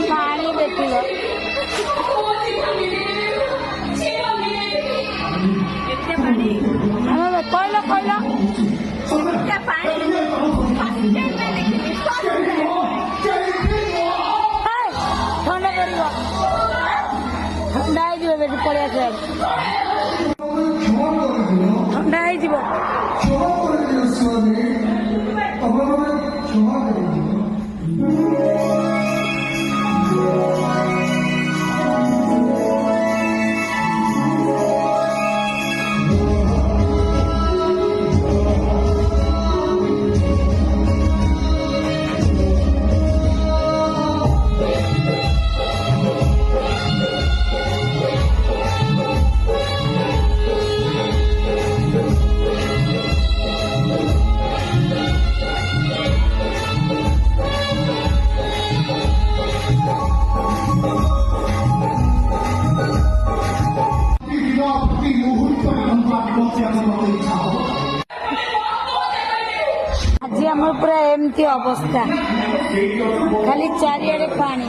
ପାଣି ଦେଖିବ କହିଲ କହିଲ ଥଣ୍ଡା କରିବ ଥଣ୍ଡା ହେଇଯିବ ବେଶୀ ପଳେଇ ଆସିବ ଥଣ୍ଡା ହେଇଯିବ আজি আমার পুরা এমতি অবস্থা খালি চারিআড়ে পানি